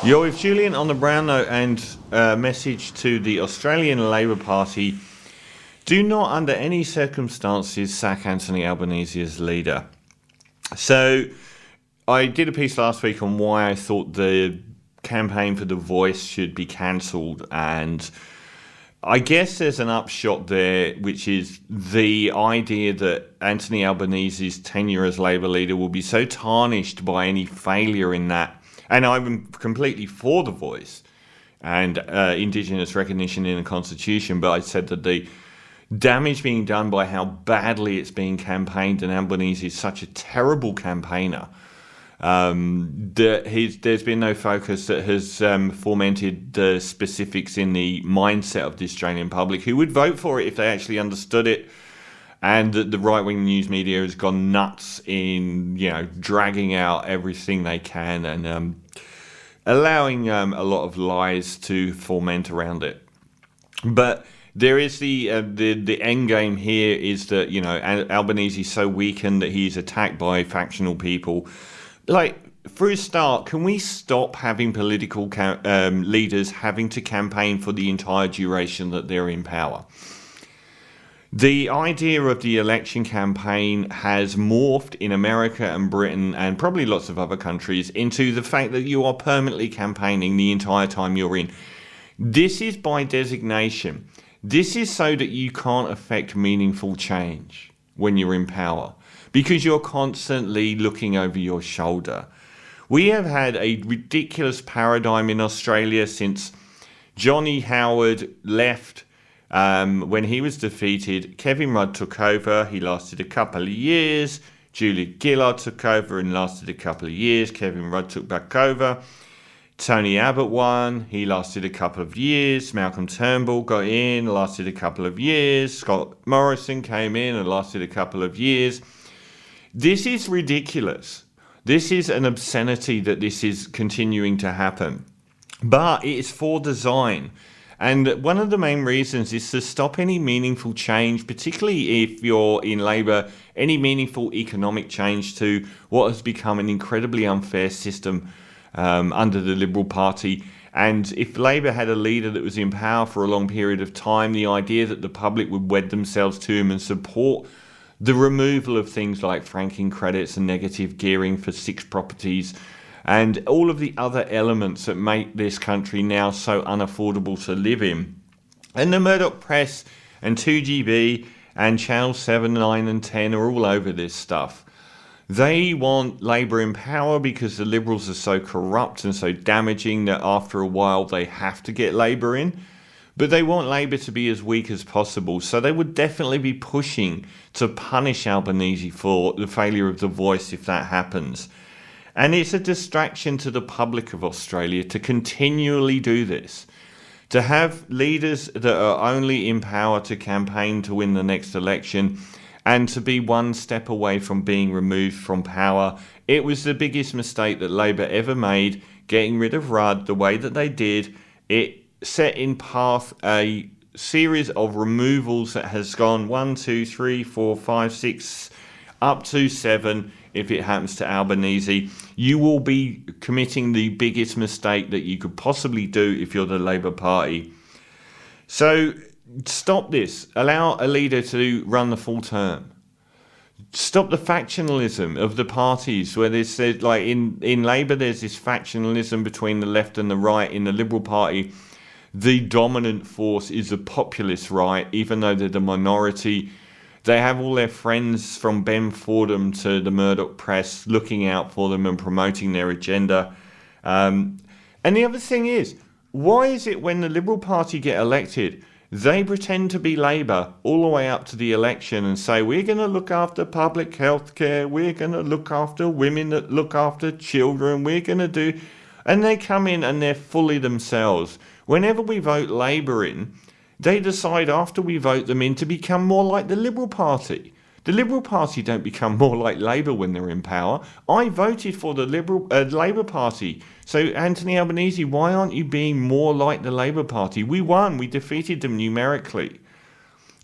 You're with Julian on the brown note, and a message to the Australian Labor Party. Do not under any circumstances sack Anthony Albanese as leader. So I did a piece last week on why I thought the campaign for the Voice should be cancelled, and I guess there's an upshot there, which is the idea that Anthony Albanese's tenure as Labour leader will be so tarnished by any failure in that. And I'm completely for the Voice and Indigenous recognition in the Constitution, but I said that the damage being done by how badly it's being campaigned, and Albanese is such a terrible campaigner, there's been no focus that has fomented the specifics in the mindset of the Australian public who would vote for it if they actually understood it. And the right-wing news media has gone nuts in, dragging out everything they can and allowing a lot of lies to foment around it. But there is the end game here is that, Albanese is so weakened that he's attacked by factional people. For a start, can we stop having political leaders having to campaign for the entire duration that they're in power? The idea of the election campaign has morphed in America and Britain and probably lots of other countries into the fact that you are permanently campaigning the entire time you're in. This is by designation. This is so that you can't affect meaningful change when you're in power because you're constantly looking over your shoulder. We have had a ridiculous paradigm in Australia since Johnny Howard left. When he was defeated, Kevin Rudd took over. He lasted a couple of years. Gillard took over and lasted a couple of years. Kevin Rudd took back over. Tony Abbott won. He lasted a couple of years. Malcolm Turnbull got in, lasted a couple of years. Scott Morrison came in and lasted a couple of years. This is ridiculous. This is an obscenity that this is continuing to happen. But it is for design. And one of the main reasons is to stop any meaningful change, particularly if you're in Labour, any meaningful economic change to what has become an incredibly unfair system under the Liberal Party. And if Labour had a leader that was in power for a long period of time, the idea that the public would wed themselves to him and support the removal of things like franking credits and negative gearing for 6 properties and all of the other elements that make this country now so unaffordable to live in. And the Murdoch press and 2GB and Channel 7, 9 and 10 are all over this stuff. They want Labour in power because the Liberals are so corrupt and so damaging that after a while they have to get Labour in. But they want Labour to be as weak as possible, so they would definitely be pushing to punish Albanese for the failure of the Voice if that happens. And it's a distraction to the public of Australia to continually do this. To have leaders that are only in power to campaign to win the next election and to be one step away from being removed from power. It was the biggest mistake that Labour ever made, getting rid of Rudd the way that they did. It set in path a series of removals that has gone 1, 2, 3, 4, 5, 6, up to 7. If it happens to Albanese, you will be committing the biggest mistake that you could possibly do if you're the Labour Party. So stop this. Allow a leader to run the full term. Stop the factionalism of the parties where there's like in Labour there's this factionalism between the left and the right. In the Liberal Party, the dominant force is the populist right, even though they're the minority. They have all their friends from Ben Fordham to the Murdoch press looking out for them and promoting their agenda. And the other thing is, why is it when the Liberal Party get elected, they pretend to be Labour all the way up to the election and say, we're going to look after public health care, we're going to look after women that look after children, we're going to do... And they come in and they're fully themselves. Whenever we vote Labour in, they decide after we vote them in to become more like the Liberal Party. The Liberal Party don't become more like Labour when they're in power. I voted for the Labour Party. So, Anthony Albanese, why aren't you being more like the Labour Party? We won. We defeated them numerically.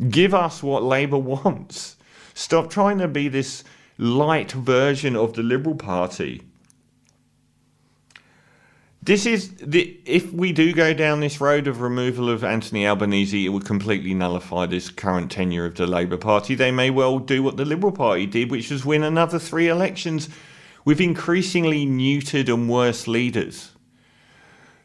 Give us what Labour wants. Stop trying to be this light version of the Liberal Party. If we do go down this road of removal of Anthony Albanese, it would completely nullify this current tenure of the Labour Party. They may well do what the Liberal Party did, which was win another 3 elections with increasingly neutered and worse leaders.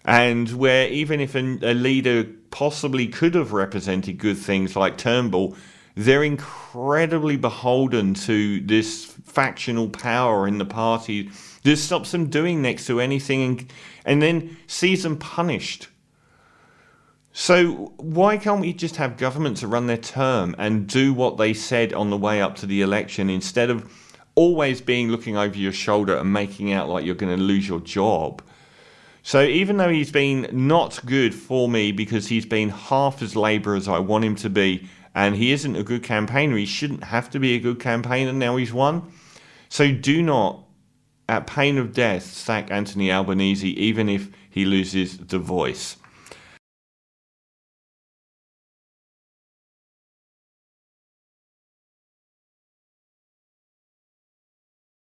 And where even if a leader possibly could have represented good things like Turnbull, they're incredibly beholden to this factional power in the party that stops them doing next to anything and then sees them punished. So why can't we just have governments that run their term and do what they said on the way up to the election instead of always being looking over your shoulder and making out like you're going to lose your job? So even though he's been not good for me because he's been half as Labour as I want him to be, and he isn't a good campaigner, he shouldn't have to be a good campaigner now he's won. So do not, at pain of death, sack Anthony Albanese even if he loses the voice.